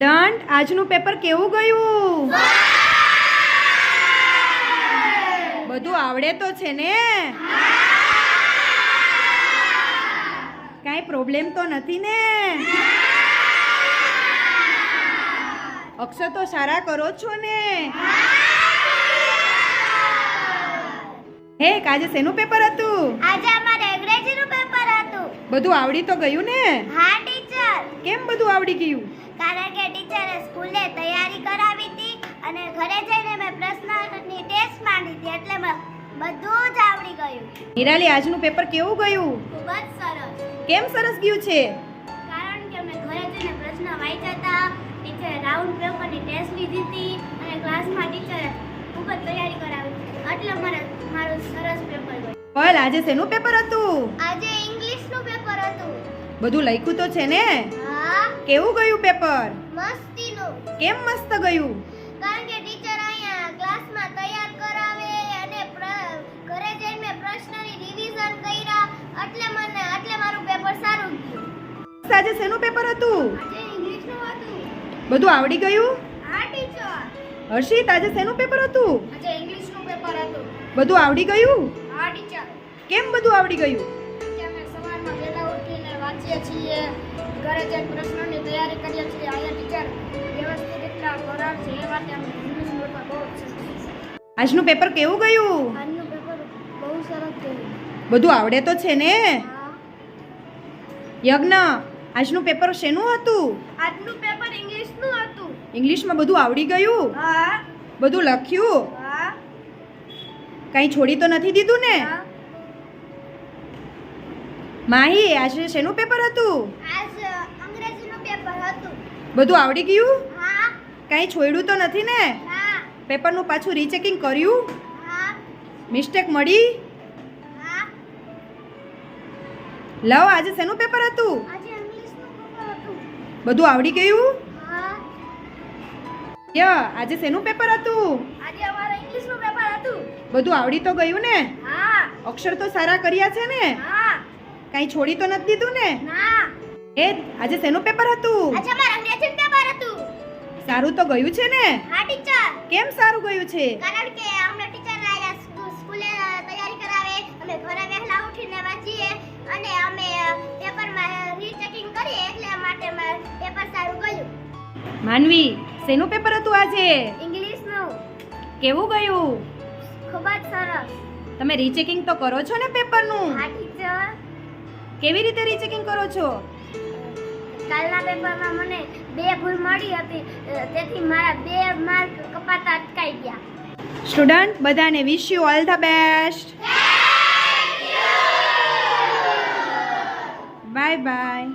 દંડ આજનું પેપર કેવું ગયું? બધું આવડે તો છે ને? કાંઈ પ્રોબ્લેમ તો નથી ને? અક્ષર તો સારા કરો છો ને? હે આજે શેનું પેપર હતું? આજે અમારે અંગ્રેજીનું પેપર હતું. બધું આવડી તો ગયું ને? હા ટીચર. કેમ બધું આવડી ગયું? કારણ કે ટીચરે સ્કૂલે તૈયારી કરાવી હતી અને ઘરે જઈને મેં પ્રશ્નની ટેસ્ટ માંડી હતી એટલે બધું જ આવડી ગયું. નિરાલી આજનું પેપર કેવું ગયું? ખૂબ જ સરસ. કેમ સરસ ગયું છે? કારણ કે મેં ઘરે જઈને પ્રશ્ન વાંચ્યા હતા, ટીચરે રાઉન્ડ પેપરની ટેસ્ટ લીધી હતી અને ક્લાસમાં ટીચરે ખૂબ જ તૈયારી કરાવી એટલે મારું સરસ પેપર ગયું. પલ આજે શેનું પેપર હતું? આજે ઇંગ્લિશનું પેપર હતું. બધું લખ્યું તો છે ને? હા. કેવું ગયું પેપર? મસ્તીનું. કેમ મસ્ત ગયું? કારણ કે ટીચર અહીંયા ક્લાસમાં તૈયાર કરાવે અને ઘરે જઈને મેં પ્રશ્નની રિવિઝન કર્યા એટલે મારું પેપર સારું ગયું. આજે શેનું પેપર હતું? આજે ઇંગ્લિશનું હતું. બધું આવડી ગયું? હા ટીચર. હર્ષિત આજે શેનું પેપર હતું? આજે ઇંગ્લિશનું પેપર હતું. બધું આવડી ગયું? હા ટીચર. કેમ બધું આવડી ગયું? કે અમે સવારમાં વહેલા ઉઠીને વાંચીએ છીએ, ઘરે જઈને પ્રશ્નોની તૈયારી કરીએ છીએ. અહીંયા ટીચર વ્યવસ્થિત રીતના કરાવે છે એ માટે અમને ઇંગ્લિશનું પેપર બહુ સરસ. આજનું પેપર કેવું ગયું? આજનું પેપર બહુ સરસ ગયું. બધું આવડે તો છે ને? હા. યજ્ઞ આજનું પેપર શેનું હતું? આજનું પેપર ઇંગ્લિશનું હતું. ઇંગ્લિશમાં બધું આવડી ગયું? હા. બધું લખ્યું? હા. કાંઈ છોડી તો નથી દીધું ને? હા. માહી આજે શેનું પેપર હતું? આજ અંગ્રેજીનું પેપર હતું. બધું આવડી ગયું? હા. કાંઈ છોડ્યું તો નથી ને? હા. પેપરનું પાછું રીચેકિંગ કર્યું? હા. મિસ્ટેક મળી? હા. લવ આજે શેનું પેપર હતું? આજે ઇંગ્લિશનું પેપર હતું. બધું આવડી ગયું? હા. આજે શેનું પેપર હતું? આજે અમારું ઇંગ્લિશનું પેપર હતું. બધું આવડી તો ગયું ને? હા. અક્ષર તો સારા કર્યા છે ને? હા. કાંઈ છોડી તો નથી દીધું ને? ના. આજે શેનું પેપર હતું? આજે અમારું અંગ્રેજીનું પેપર હતું. સારું તો ગયું છે ને? હા ટીચર. કેમ સારું ગયું છે? કારણ કે અમને ટીચર આયા સ્કૂલે તૈયારી કરાવે, અમે ઘરે વહેલા ઉઠીને વાંચીએ અને અમે પેપરમાં રીચેકિંગ કરીએ એટલે માટે પેપર સારું ગયું. માનવી શેનું પેપર હતું આજે? ઇંગ્લિશનું. કેવું ગયું? ખૂબ જ સરસ. તમે રીચેકિંગ તો કરો છો ને પેપરનું? હા ટીચર. કેવી રીતે રીચેકિંગ કરો છો? કાલના પેપરમાં મને 2 ભૂલ મળી હતી તેથી મારા 2 માર્ક કપાતા અટકાઈ ગયા. સ્ટુડન્ટ બધાને wish you all the best. Bye bye.